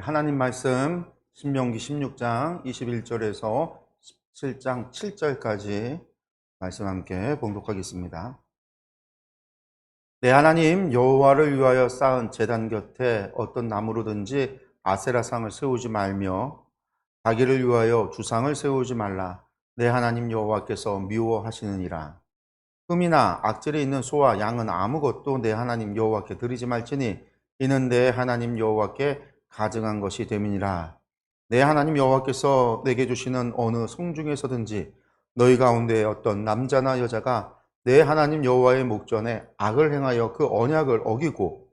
하나님 말씀 신명기 16장 21절에서 17장 7절까지 말씀 함께 봉독하겠습니다. 내 하나님 여호와를 위하여 쌓은 제단 곁에 어떤 나무로든지 아세라상을 세우지 말며 자기를 위하여 주상을 세우지 말라. 내 하나님 여호와께서 미워하시느니라. 흠이나 악질이 있는 소와 양은 아무것도 내 하나님 여호와께 드리지 말지니 이는 내 하나님 여호와께 가증한 것이 됨이니라. 내 하나님 여호와께서 내게 주시는 어느 성 중에서든지 너희 가운데 어떤 남자나 여자가 내 하나님 여호와의 목전에 악을 행하여 그 언약을 어기고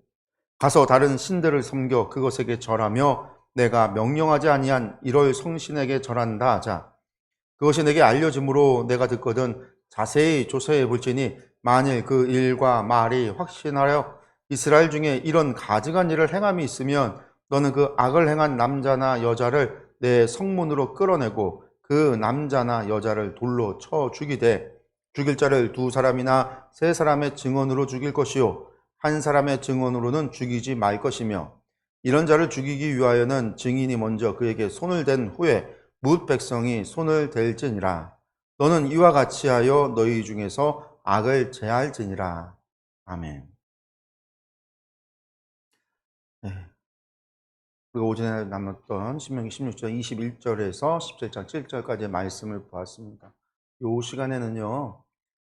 가서 다른 신들을 섬겨 그것에게 절하며 내가 명령하지 아니한 이럴 성신에게 절한다 하자. 그것이 내게 알려짐으로 내가 듣거든 자세히 조사해 볼지니 만일 그 일과 말이 확신하여 이스라엘 중에 이런 가증한 일을 행함이 있으면 너는 그 악을 행한 남자나 여자를 내 성문으로 끌어내고 그 남자나 여자를 돌로 쳐 죽이되 죽일 자를 2사람이나 3사람의 증언으로 죽일 것이요 한 사람의 증언으로는 죽이지 말 것이며 이런 자를 죽이기 위하여는 증인이 먼저 그에게 손을 댄 후에 뭇 백성이 손을 댈지니라. 너는 이와 같이 하여 너희 중에서 악을 제할지니라. 아멘. 네. 우리가 오전에 나눴던 신명기 16장 21절에서 17장 7절까지의 말씀을 보았습니다. 이 시간에는요,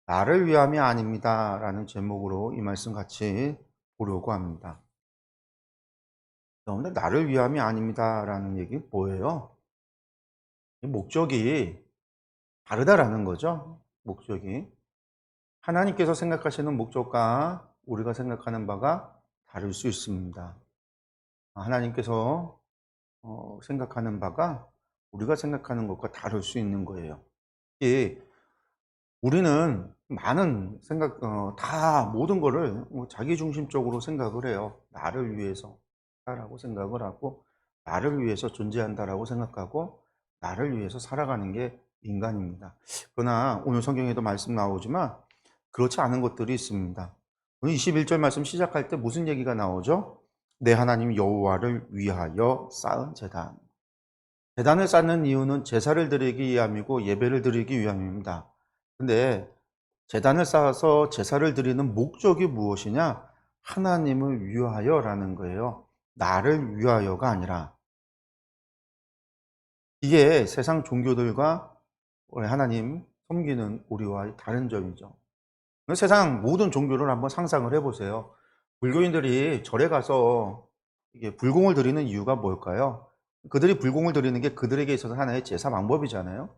나를 위함이 아닙니다 라는 제목으로 이 말씀 같이 보려고 합니다. 그런데 나를 위함이 아닙니다 라는 얘기 뭐예요? 목적이 다르다라는 거죠. 목적이. 하나님께서 생각하시는 목적과 우리가 생각하는 바가 다를 수 있습니다. 하나님께서 생각하는 바가 우리가 생각하는 것과 다를 수 있는 거예요. 우리는 많은 생각, 다 모든 거를 자기 중심적으로 생각을 해요. 나를 위해서 라고 생각을 하고, 나를 위해서 존재한다라고 생각하고, 나를 위해서 살아가는 게 인간입니다. 그러나 오늘 성경에도 말씀 나오지만 그렇지 않은 것들이 있습니다. 오늘 21절 말씀 시작할 때 무슨 얘기가 나오죠? 내 하나님 여호와를 위하여 쌓은 제단. 제단을 쌓는 이유는 제사를 드리기 위함이고 예배를 드리기 위함입니다. 근데 제단을 쌓아서 제사를 드리는 목적이 무엇이냐? 하나님을 위하여라는 거예요. 나를 위하여가 아니라. 이게 세상 종교들과 하나님 섬기는 우리와의 다른 점이죠. 세상 모든 종교를 한번 상상을 해보세요. 불교인들이 절에 가서 이게 불공을 드리는 이유가 뭘까요? 그들이 불공을 드리는 게 그들에게 있어서 하나의 제사 방법이잖아요.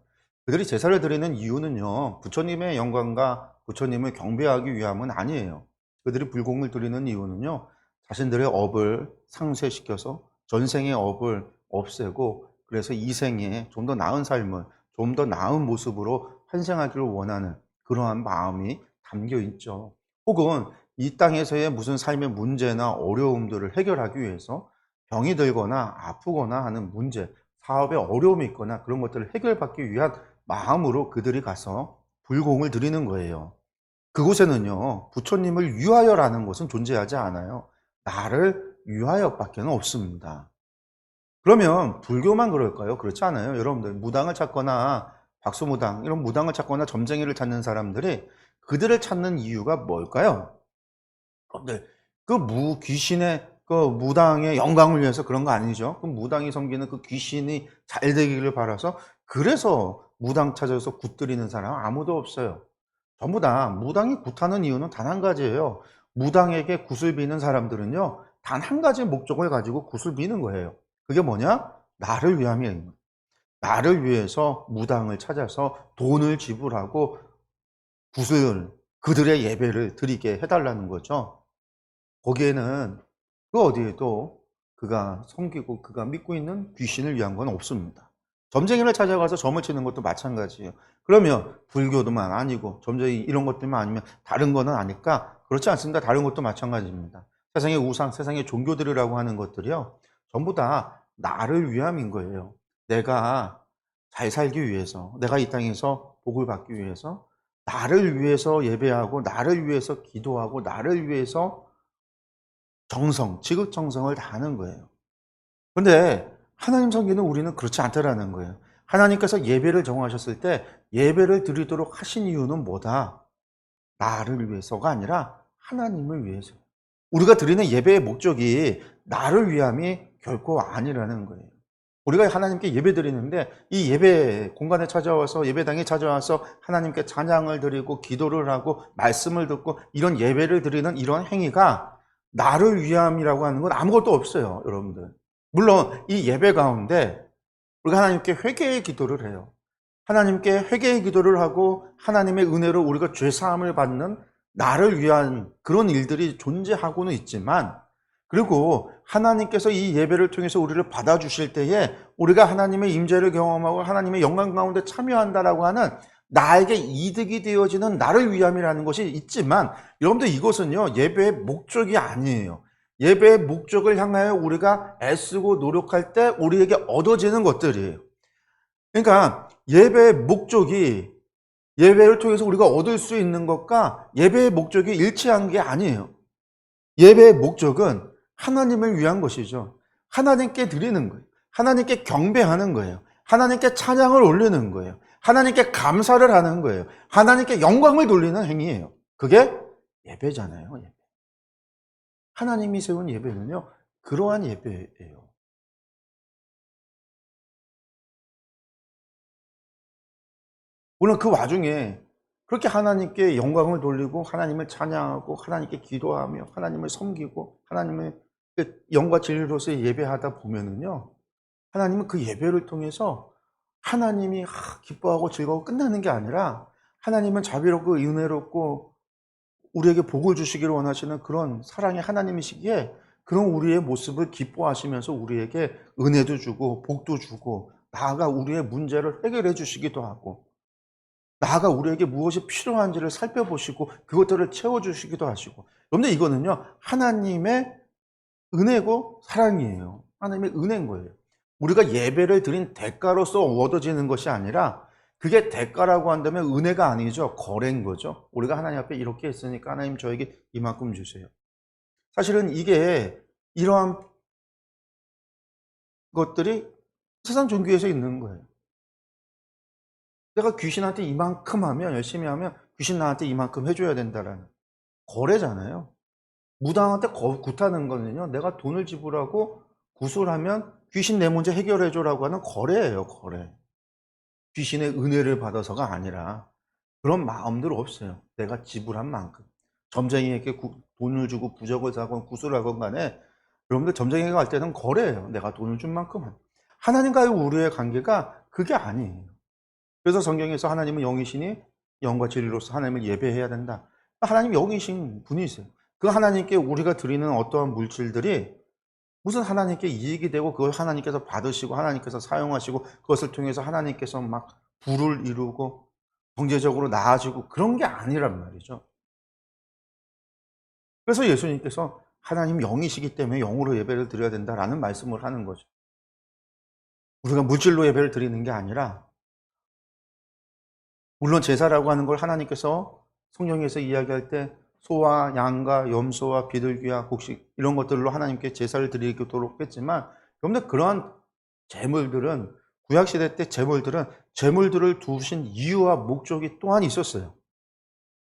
그들이 제사를 드리는 이유는요, 부처님의 영광과 부처님을 경배하기 위함은 아니에요. 그들이 불공을 드리는 이유는요, 자신들의 업을 상쇄시켜서 전생의 업을 없애고 그래서 이 생에 좀 더 나은 삶을, 좀 더 나은 모습으로 환생하기를 원하는 그러한 마음이 담겨 있죠. 혹은 이 땅에서의 무슨 삶의 문제나 어려움들을 해결하기 위해서 병이 들거나 아프거나 하는 문제, 사업에 어려움이 있거나 그런 것들을 해결받기 위한 마음으로 그들이 가서 불공을 드리는 거예요. 그곳에는요, 부처님을 위하여라는 것은 존재하지 않아요. 나를 위하여밖에 없습니다. 그러면 불교만 그럴까요? 그렇지 않아요. 여러분들 무당을 찾거나 박수무당 이런 무당을 찾거나 점쟁이를 찾는 사람들이 그들을 찾는 이유가 뭘까요? 여러분들 그 귀신의 그 무당의 영광을 위해서 그런 거 아니죠? 그 무당이 섬기는 그 귀신이 잘 되기를 바라서 그래서 무당 찾아서 굿드리는 사람 아무도 없어요. 전부 다 무당이 굿하는 이유는 단 한 가지예요. 무당에게 굿을 비는 사람들은요, 단 한 가지 목적을 가지고 굿을 비는 거예요. 그게 뭐냐? 나를 위함이에요. 나를 위해서 무당을 찾아서 돈을 지불하고 굿을, 그들의 예배를 드리게 해달라는 거죠. 거기에는 그 어디에도 그가 섬기고 그가 믿고 있는 귀신을 위한 건 없습니다. 점쟁이를 찾아가서 점을 치는 것도 마찬가지예요. 그러면 불교도만 아니고 점쟁이 이런 것들만 아니면 다른 거는 아닐까? 그렇지 않습니다. 다른 것도 마찬가지입니다. 세상의 우상, 세상의 종교들이라고 하는 것들이요, 전부 다 나를 위함인 거예요. 내가 잘 살기 위해서, 내가 이 땅에서 복을 받기 위해서, 나를 위해서 예배하고, 나를 위해서 기도하고, 나를 위해서 정성, 지극정성을 다하는 거예요. 근데 하나님 섬기는 우리는 그렇지 않다라는 거예요. 하나님께서 예배를 정하셨을 때 예배를 드리도록 하신 이유는 뭐다? 나를 위해서가 아니라 하나님을 위해서. 우리가 드리는 예배의 목적이 나를 위함이 결코 아니라는 거예요. 우리가 하나님께 예배 드리는데 이 예배 공간에 찾아와서 예배당에 찾아와서 하나님께 찬양을 드리고 기도를 하고 말씀을 듣고 이런 예배를 드리는 이런 행위가 나를 위함이라고 하는 건 아무것도 없어요, 여러분들. 물론 이 예배 가운데 우리가 하나님께 회개의 기도를 해요. 하나님께 회개의 기도를 하고 하나님의 은혜로 우리가 죄 사함을 받는 나를 위한 그런 일들이 존재하고는 있지만, 그리고 하나님께서 이 예배를 통해서 우리를 받아주실 때에 우리가 하나님의 임재를 경험하고 하나님의 영광 가운데 참여한다라고 하는 나에게 이득이 되어지는 나를 위함이라는 것이 있지만, 여러분들 이것은요 예배의 목적이 아니에요. 예배의 목적을 향하여 우리가 애쓰고 노력할 때 우리에게 얻어지는 것들이에요. 그러니까 예배의 목적이 예배를 통해서 우리가 얻을 수 있는 것과 예배의 목적이 일치한 게 아니에요. 예배의 목적은 하나님을 위한 것이죠. 하나님께 드리는 거예요. 하나님께 경배하는 거예요. 하나님께 찬양을 올리는 거예요. 하나님께 감사를 하는 거예요. 하나님께 영광을 돌리는 행위예요. 그게 예배잖아요. 예배. 하나님이 세운 예배는요, 그러한 예배예요. 물론 그 와중에 그렇게 하나님께 영광을 돌리고 하나님을 찬양하고 하나님께 기도하며 하나님을 섬기고 하나님의 영과 진리로서의 예배하다 보면은요, 하나님은 그 예배를 통해서 하나님이 기뻐하고 즐거워 끝나는 게 아니라 하나님은 자비롭고 은혜롭고 우리에게 복을 주시기를 원하시는 그런 사랑의 하나님이시기에 그런 우리의 모습을 기뻐하시면서 우리에게 은혜도 주고 복도 주고 나아가 우리의 문제를 해결해 주시기도 하고 나아가 우리에게 무엇이 필요한지를 살펴보시고 그것들을 채워주시기도 하시고, 여러분들 이거는요 하나님의 은혜고 사랑이에요. 하나님의 은혜인 거예요. 우리가 예배를 드린 대가로서 얻어지는 것이 아니라 그게 대가라고 한다면 은혜가 아니죠. 거래인 거죠. 우리가 하나님 앞에 이렇게 했으니까 하나님 저에게 이만큼 주세요. 사실은 이게 이러한 것들이 세상 종교에서 있는 거예요. 내가 귀신한테 이만큼 하면, 열심히 하면 귀신 나한테 이만큼 해줘야 된다라는 거래잖아요. 무당한테 굿하는 거는요, 내가 돈을 지불하고 구술하면 귀신 내 문제 해결해줘라고 하는 거래예요, 거래. 귀신의 은혜를 받아서가 아니라 그런 마음들 없어요. 내가 지불한 만큼. 점쟁이에게 돈을 주고 부적을 사건 구술하건 간에 여러분들 점쟁이가 갈 때는 거래예요. 내가 돈을 준 만큼은. 하나님과의 우리의 관계가 그게 아니에요. 그래서 성경에서 하나님은 영이시니 영과 진리로서 하나님을 예배해야 된다. 하나님 영이신 분이세요. 그 하나님께 우리가 드리는 어떠한 물질들이 무슨 하나님께 이익이 되고 그걸 하나님께서 받으시고 하나님께서 사용하시고 그것을 통해서 하나님께서 막 부를 이루고 경제적으로 나아지고 그런 게 아니란 말이죠. 그래서 예수님께서 하나님 영이시기 때문에 영으로 예배를 드려야 된다라는 말씀을 하는 거죠. 우리가 물질로 예배를 드리는 게 아니라, 물론 제사라고 하는 걸 하나님께서 성경에서 이야기할 때 소와 양과 염소와 비둘기와 곡식 이런 것들로 하나님께 제사를 드리도록 했지만, 여러분들 그러한 제물들은 구약시대 때 제물들을 두신 이유와 목적이 또한 있었어요.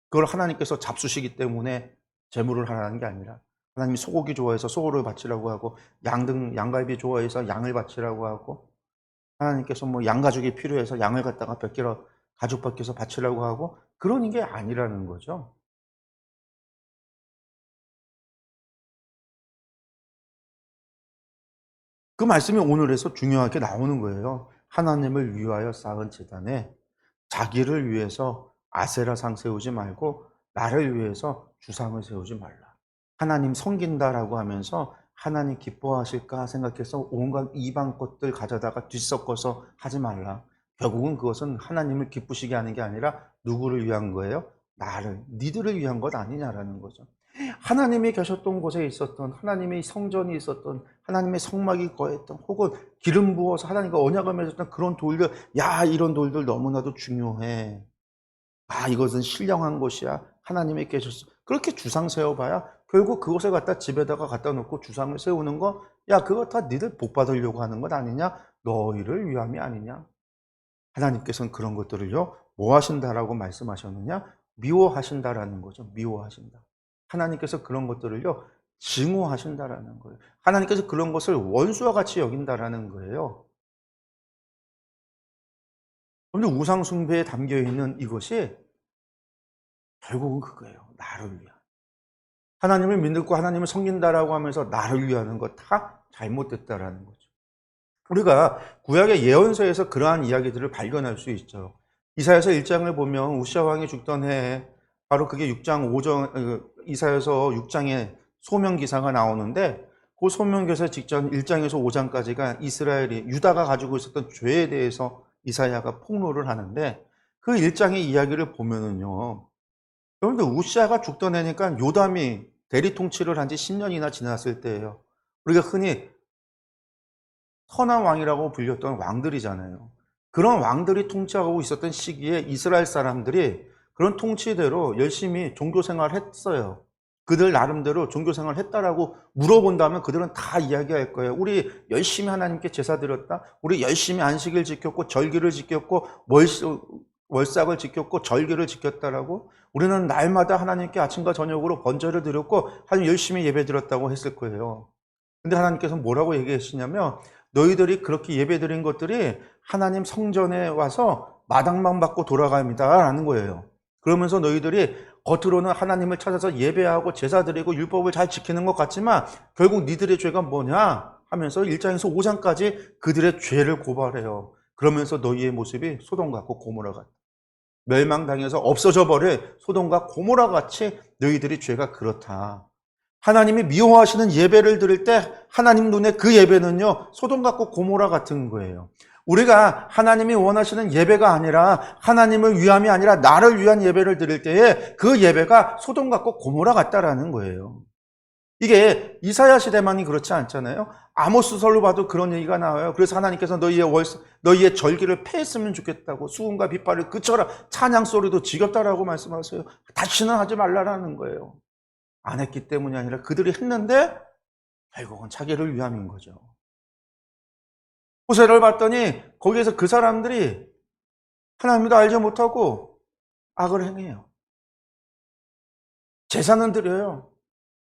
그걸 하나님께서 잡수시기 때문에 제물을 하라는 게 아니라 하나님이 소고기 좋아해서 소를 바치라고 하고 양갈비 좋아해서 양을 바치라고 하고 하나님께서 뭐 양가죽이 필요해서 양을 갖다가 가죽 벗겨서 바치라고 하고 그런 게 아니라는 거죠. 그 말씀이 오늘에서 중요하게 나오는 거예요. 하나님을 위하여 쌓은 제단에 자기를 위해서 아세라상 세우지 말고 나를 위해서 주상을 세우지 말라. 하나님 섬긴다라고 하면서 하나님 기뻐하실까 생각해서 온갖 이방 것들 가져다가 뒤섞어서 하지 말라. 결국은 그것은 하나님을 기쁘시게 하는 게 아니라 누구를 위한 거예요? 나를, 니들을 위한 것 아니냐라는 거죠. 하나님이 계셨던 곳에 있었던, 하나님의 성전이 있었던, 하나님의 성막이 거했던, 혹은 기름 부어서 하나님과 언약을 맺었던 그런 돌들, 야, 이런 돌들 너무나도 중요해. 아, 이것은 신령한 곳이야. 하나님이 계셨어. 그렇게 주상 세워봐야 결국 그것을 갖다 집에다가 갖다 놓고 주상을 세우는 거, 야, 그거 다 니들 복 받으려고 하는 것 아니냐? 너희를 위함이 아니냐? 하나님께서는 그런 것들을요, 뭐 하신다라고 말씀하셨느냐? 미워하신다라는 거죠. 미워하신다. 하나님께서 그런 것들을요, 증오하신다라는 거예요. 하나님께서 그런 것을 원수와 같이 여긴다라는 거예요. 그런데 우상 숭배에 담겨 있는 이것이 결국은 그거예요. 나를 위한. 하나님을 믿고 하나님을 섬긴다라고 하면서 나를 위하는 것 다 잘못됐다라는 거죠. 우리가 구약의 예언서에서 그러한 이야기들을 발견할 수 있죠. 이사야서 1장을 보면 우시아 왕이 죽던 해에 바로 그게 6장 5장 이사야서 6장에 소명 기사가 나오는데, 그 소명 기사 직전 1장에서 5장까지가 이스라엘이 유다가 가지고 있었던 죄에 대해서 이사야가 폭로를 하는데, 그 1장의 이야기를 보면은요, 그런데 우시아가 죽던 해니까 요담이 대리 통치를 한 지 10년이나 지났을 때예요. 우리가 흔히 선한 왕이라고 불렸던 왕들이잖아요. 그런 왕들이 통치하고 있었던 시기에 이스라엘 사람들이 그런 통치대로 열심히 종교생활을 했어요. 그들 나름대로 종교생활을 했다라고 물어본다면 그들은 다 이야기할 거예요. 우리 열심히 하나님께 제사 드렸다. 우리 열심히 안식일 지켰고 절기를 지켰고 월삭을 지켰고 절기를 지켰다라고. 우리는 날마다 하나님께 아침과 저녁으로 번제를 드렸고 하나님 열심히 예배 드렸다고 했을 거예요. 근데 하나님께서 뭐라고 얘기하시냐면, 너희들이 그렇게 예배 드린 것들이 하나님 성전에 와서 마당만 받고 돌아갑니다 라는 거예요. 그러면서 너희들이 겉으로는 하나님을 찾아서 예배하고 제사 드리고 율법을 잘 지키는 것 같지만 결국 니들의 죄가 뭐냐 하면서 1장에서 5장까지 그들의 죄를 고발해요. 그러면서 너희의 모습이 소돔 같고 고모라 같다. 멸망당해서 없어져 버릴 소돔과 고모라 같이 너희들이 죄가 그렇다. 하나님이 미워하시는 예배를 드릴 때 하나님 눈에 그 예배는요, 소돔 같고 고모라 같은 거예요. 우리가 하나님이 원하시는 예배가 아니라 하나님을 위함이 아니라 나를 위한 예배를 드릴 때에 그 예배가 소돔 같고 고모라 같다라는 거예요. 이게 이사야 시대만이 그렇지 않잖아요. 아모스서로 봐도 그런 얘기가 나와요. 그래서 하나님께서 너희의 절기를 폐했으면 좋겠다고, 수금과 빗발을 그쳐라, 찬양 소리도 지겹다라고 말씀하세요. 다시는 하지 말라라는 거예요. 안 했기 때문이 아니라 그들이 했는데 결국은 자기를 위함인 거죠. 호세를 봤더니 거기에서 그 사람들이 하나님도 알지 못하고 악을 행해요. 제사는 드려요.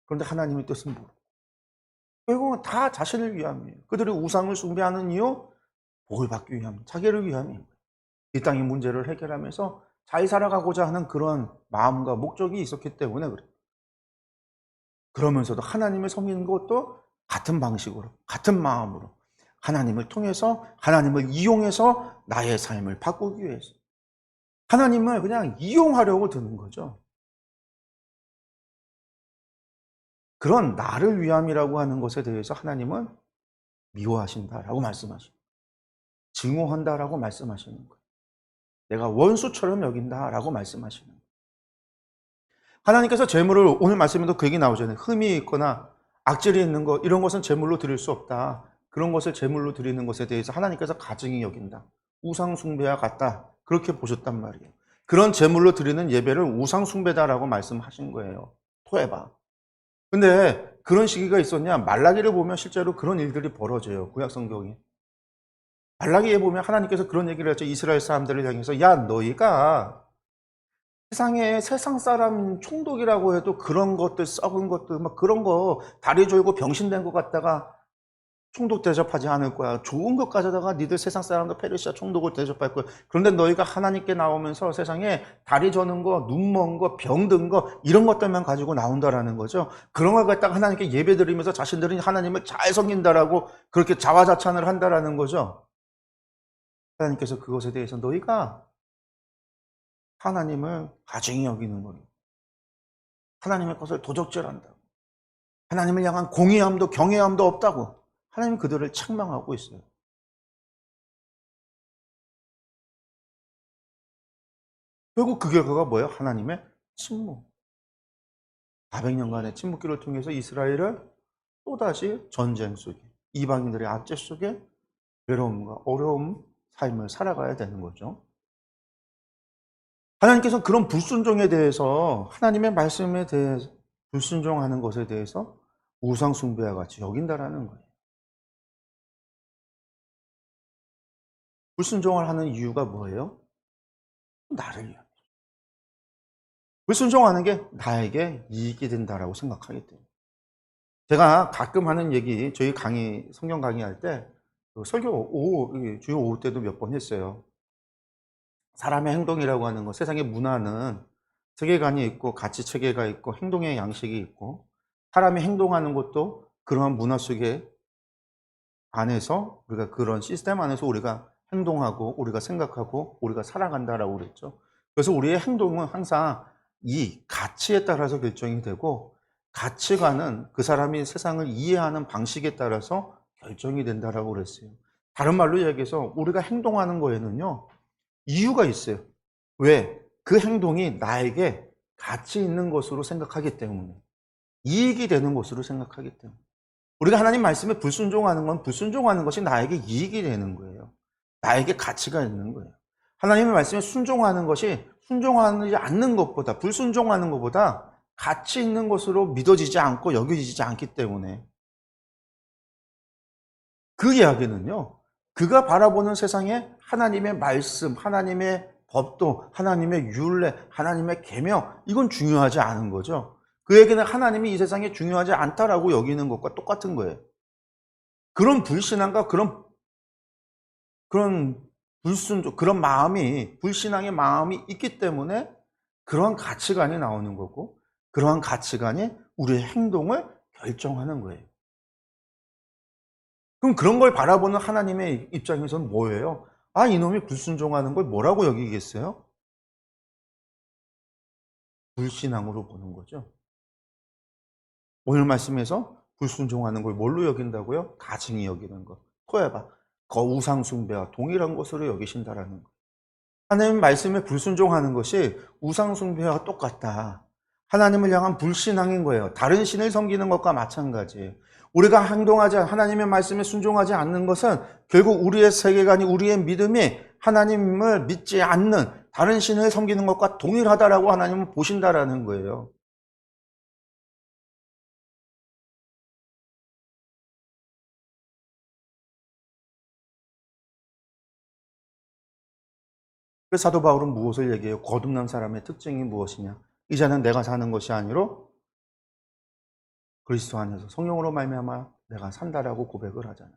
그런데 하나님의 뜻은 모르고. 결국은 다 자신을 위함이에요. 그들이 우상을 숭배하는 이유, 복을 받기 위함, 자기를 위함인 거예요. 이 땅의 문제를 해결하면서 잘 살아가고자 하는 그런 마음과 목적이 있었기 때문에 그래요. 그러면서도 하나님을 섬기는 것도 같은 방식으로, 같은 마음으로 하나님을 통해서, 하나님을 이용해서 나의 삶을 바꾸기 위해서 하나님을 그냥 이용하려고 드는 거죠. 그런 나를 위함이라고 하는 것에 대해서 하나님은 미워하신다라고 말씀하시고 증오한다라고 말씀하시는 거예요. 내가 원수처럼 여긴다라고 말씀하시는 거예요. 하나님께서 재물을, 오늘 말씀에도 그 얘기 나오잖아요. 흠이 있거나 악질이 있는 것, 이런 것은 재물로 드릴 수 없다. 그런 것을 재물로 드리는 것에 대해서 하나님께서 가증히 여긴다. 우상 숭배와 같다. 그렇게 보셨단 말이에요. 그런 재물로 드리는 예배를 우상 숭배다라고 말씀하신 거예요. 토해봐. 근데 그런 시기가 있었냐? 말라기를 보면 실제로 그런 일들이 벌어져요. 구약 성경이. 말라기에 보면 하나님께서 그런 얘기를 했죠. 이스라엘 사람들을 향해서, 야, 너희가 세상 사람 총독이라고 해도 그런 것들, 썩은 것들, 막 그런 거 다리 졸고 병신된 것 같다가 총독 대접하지 않을 거야. 좋은 것 가져다가 니들 세상 사람도 페르시아 총독을 대접할 거야. 그런데 너희가 하나님께 나오면서 세상에 다리 저는 거, 눈 먼 거, 병든 거, 이런 것들만 가지고 나온다라는 거죠. 그런 걸 갖다가 하나님께 예배 드리면서 자신들이 하나님을 잘 섬긴다라고 그렇게 자화자찬을 한다라는 거죠. 하나님께서 그것에 대해서 너희가 하나님을 가증히 여기는 거예요. 하나님의 것을 도적질한다고. 하나님을 향한 공의함도 경외함도 없다고. 하나님 그들을 책망하고 있어요. 결국 그 결과가 뭐예요? 하나님의 침묵. 400년간의 침묵기를 통해서 이스라엘을 또다시 전쟁 속에, 이방인들의 압제 속에 외로움과 어려움 삶을 살아가야 되는 거죠. 하나님께서 그런 불순종에 대해서, 하나님의 말씀에 대해서 불순종하는 것에 대해서 우상 숭배와 같이 여긴다라는 거예요. 불순종을 하는 이유가 뭐예요? 나를 위한. 불순종하는 게 나에게 이익이 된다라고 생각하기 때문에. 제가 가끔 하는 얘기, 저희 강의, 성경 강의할 때, 설교 오후, 주요 오후 때도 몇 번 했어요. 사람의 행동이라고 하는 거, 세상의 문화는 세계관이 있고, 가치 체계가 있고, 행동의 양식이 있고, 사람이 행동하는 것도 그러한 문화 속에 안에서, 우리가 그런 시스템 안에서 우리가 행동하고, 우리가 생각하고, 우리가 살아간다라고 그랬죠. 그래서 우리의 행동은 항상 이 가치에 따라서 결정이 되고, 가치관은 그 사람이 세상을 이해하는 방식에 따라서 결정이 된다라고 그랬어요. 다른 말로 이야기해서 우리가 행동하는 거에는요, 이유가 있어요. 왜? 그 행동이 나에게 가치 있는 것으로 생각하기 때문에, 이익이 되는 것으로 생각하기 때문에. 우리가 하나님 말씀에 불순종하는 건 불순종하는 것이 나에게 이익이 되는 거예요. 나에게 가치가 있는 거예요. 하나님의 말씀에 순종하는 것이 순종하지 않는 것보다, 불순종하는 것보다 가치 있는 것으로 믿어지지 않고 여겨지지 않기 때문에, 그 이야기는요, 그가 바라보는 세상에 하나님의 말씀, 하나님의 법도, 하나님의 율례, 하나님의 계명, 이건 중요하지 않은 거죠. 그에게는 하나님이 이 세상에 중요하지 않다라고 여기는 것과 똑같은 거예요. 그런 불신앙과 그런 불순종, 그런 마음이, 불신앙의 마음이 있기 때문에 그러한 가치관이 나오는 거고, 그러한 가치관이 우리의 행동을 결정하는 거예요. 그럼 그런 걸 바라보는 하나님의 입장에서는 뭐예요? 아, 이놈이 불순종하는 걸 뭐라고 여기겠어요? 불신앙으로 보는 거죠. 오늘 말씀에서 불순종하는 걸 뭘로 여긴다고요? 가증히 여기는 것. 토해봐. 우상 숭배와 동일한 것으로 여기신다라는 것. 하나님 말씀에 불순종하는 것이 우상 숭배와 똑같다. 하나님을 향한 불신앙인 거예요. 다른 신을 섬기는 것과 마찬가지예요. 우리가 행동하지, 하나님의 말씀에 순종하지 않는 것은 결국 우리의 세계관이, 우리의 믿음이 하나님을 믿지 않는 다른 신을 섬기는 것과 동일하다라고 하나님은 보신다라는 거예요. 그래서 사도 바울은 무엇을 얘기해요? 거듭난 사람의 특징이 무엇이냐? 이제는 내가 사는 것이 아니로 그리스도 안에서 성령으로 말미암아 내가 산다라고 고백을 하잖아요.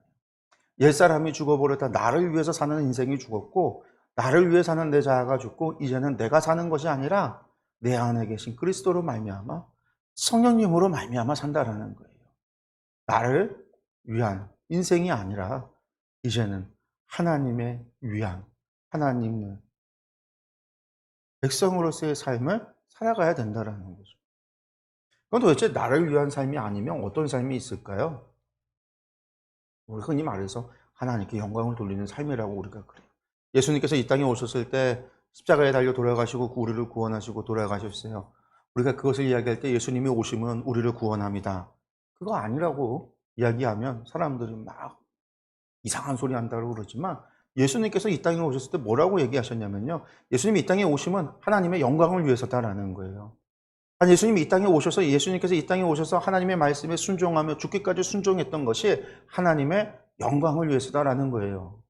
옛사람이 죽어버렸다. 나를 위해서 사는 인생이 죽었고, 나를 위해 사는 내 자아가 죽고, 이제는 내가 사는 것이 아니라 내 안에 계신 그리스도로 말미암아 성령님으로 말미암아 산다라는 거예요. 나를 위한 인생이 아니라 이제는 하나님의 위한, 하나님의 백성으로서의 삶을 살아가야 된다라는 거죠. 그럼 도대체 나를 위한 삶이 아니면 어떤 삶이 있을까요? 우리 흔히 말해서 하나님께 영광을 돌리는 삶이라고 우리가 그래요. 예수님께서 이 땅에 오셨을 때 십자가에 달려 돌아가시고 우리를 구원하시고 돌아가셨어요. 우리가 그것을 이야기할 때 예수님이 오시면 우리를 구원합니다. 그거 아니라고 이야기하면 사람들이 막 이상한 소리 한다고 그러지만, 예수님께서 이 땅에 오셨을 때 뭐라고 얘기하셨냐면요, 예수님이 이 땅에 오시면 하나님의 영광을 위해서다라는 거예요. 아니, 예수님이 이 땅에 오셔서, 예수님께서 이 땅에 오셔서 하나님의 말씀에 순종하며 죽기까지 순종했던 것이 하나님의 영광을 위해서다라는 거예요.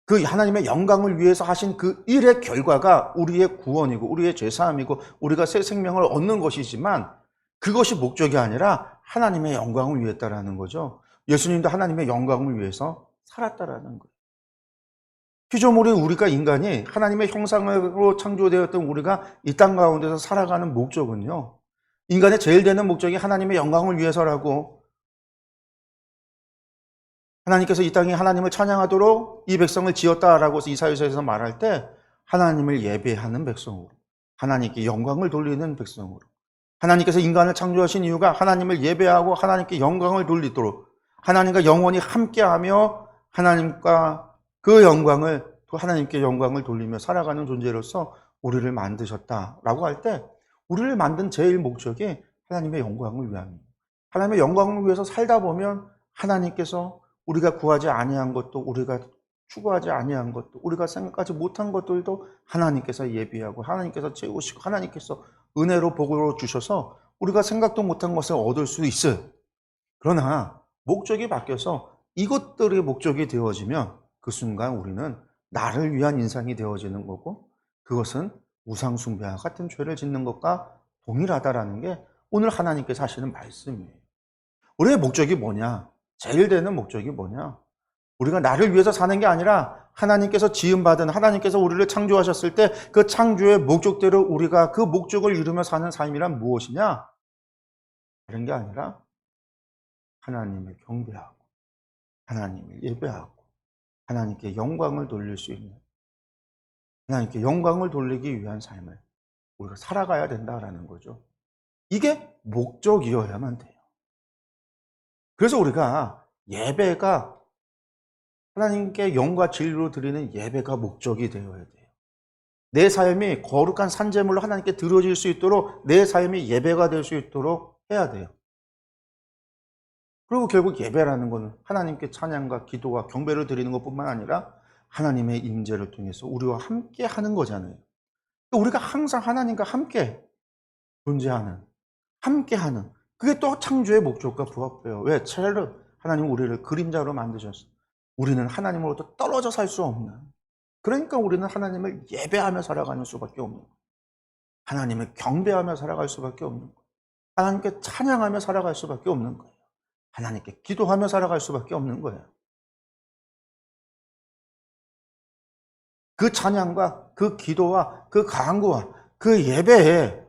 그 하나님의 영광을 위해서 하신 그 일의 결과가 우리의 구원이고 우리의 죄사함이고 우리가 새 생명을 얻는 것이지만, 그것이 목적이 아니라 하나님의 영광을 위했다라는 거죠. 예수님도 하나님의 영광을 위해서 살았다라는 거예요. 피조물인 우리가, 인간이 하나님의 형상으로 창조되었던 우리가 이 땅 가운데서 살아가는 목적은요, 인간의 제일 되는 목적이 하나님의 영광을 위해서라고, 하나님께서 이 땅에 하나님을 찬양하도록 이 백성을 지었다라고 이사야서에서 말할 때, 하나님을 예배하는 백성으로, 하나님께 영광을 돌리는 백성으로, 하나님께서 인간을 창조하신 이유가 하나님을 예배하고 하나님께 영광을 돌리도록, 하나님과 영원히 함께하며 하나님과 그 영광을, 또 하나님께 영광을 돌리며 살아가는 존재로서 우리를 만드셨다라고 할 때, 우리를 만든 제일 목적이 하나님의 영광을 위함입니다. 하나님의 영광을 위해서 살다 보면 하나님께서 우리가 구하지 아니한 것도, 우리가 추구하지 아니한 것도, 우리가 생각하지 못한 것들도 하나님께서 예비하고 하나님께서 채우시고 하나님께서 은혜로 복으로 주셔서 우리가 생각도 못한 것을 얻을 수 있어요. 그러나 목적이 바뀌어서 이것들이 목적이 되어지면 그 순간 우리는 나를 위한 인생이 되어지는 거고, 그것은 우상숭배와 같은 죄를 짓는 것과 동일하다라는 게 오늘 하나님께서 하시는 말씀이에요. 우리의 목적이 뭐냐? 제일 되는 목적이 뭐냐? 우리가 나를 위해서 사는 게 아니라 하나님께서 지음받은, 하나님께서 우리를 창조하셨을 때 그 창조의 목적대로 우리가 그 목적을 이루며 사는 삶이란 무엇이냐? 다른 게 아니라 하나님을 경배하고 하나님을 예배하고 하나님께 영광을 돌릴 수 있는, 하나님께 영광을 돌리기 위한 삶을 우리가 살아가야 된다라는 거죠. 이게 목적이어야만 돼요. 그래서 우리가 예배가, 하나님께 영과 진리로 드리는 예배가 목적이 되어야 돼요. 내 삶이 거룩한 산제물로 하나님께 드려질 수 있도록, 내 삶이 예배가 될 수 있도록 해야 돼요. 그리고 결국 예배라는 것은 하나님께 찬양과 기도와 경배를 드리는 것뿐만 아니라 하나님의 임재를 통해서 우리와 함께 하는 거잖아요. 우리가 항상 하나님과 함께 존재하는, 함께 하는, 그게 또 창조의 목적과 부합해요. 왜? 차라리 하나님은 우리를 그림자로 만드셨어요. 우리는 하나님으로부터 떨어져 살 수 없는, 그러니까 우리는 하나님을 예배하며 살아가는 수밖에 없는 거예요. 하나님을 경배하며 살아갈 수밖에 없는 거예요. 하나님께 찬양하며 살아갈 수밖에 없는 거예요. 하나님께 기도하며 살아갈 수밖에 없는 거예요. 그 찬양과 그 기도와 그 간구와 그 예배에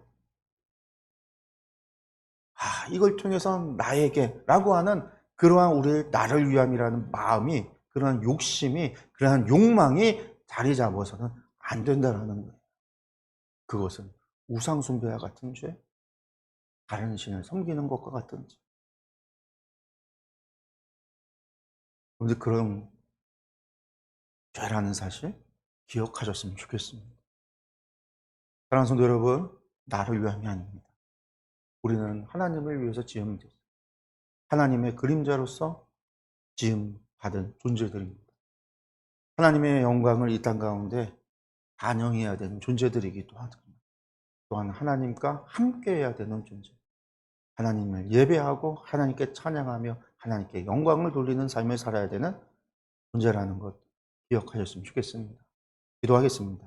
이걸 통해서 나에게라고 하는 그러한 우리의 나를 위함이라는 마음이, 그러한 욕심이, 그러한 욕망이 자리 잡아서는 안 된다라는 거예요. 그것은 우상숭배와 같은 죄, 다른 신을 섬기는 것과 같은 죄. 그런데 그런 죄라는 사실 기억하셨으면 좋겠습니다. 사랑하는 성도 여러분, 나를 위함이 아닙니다. 우리는 하나님을 위해서 지음되었습니다. 하나님의 그림자로서 지음받은 존재들입니다. 하나님의 영광을 이 땅 가운데 반영해야 되는 존재들이기도 하죠. 또한 하나님과 함께해야 되는 존재. 하나님을 예배하고 하나님께 찬양하며 하나님께 영광을 돌리는 삶을 살아야 되는 존재라는 것 기억하셨으면 좋겠습니다. 기도하겠습니다.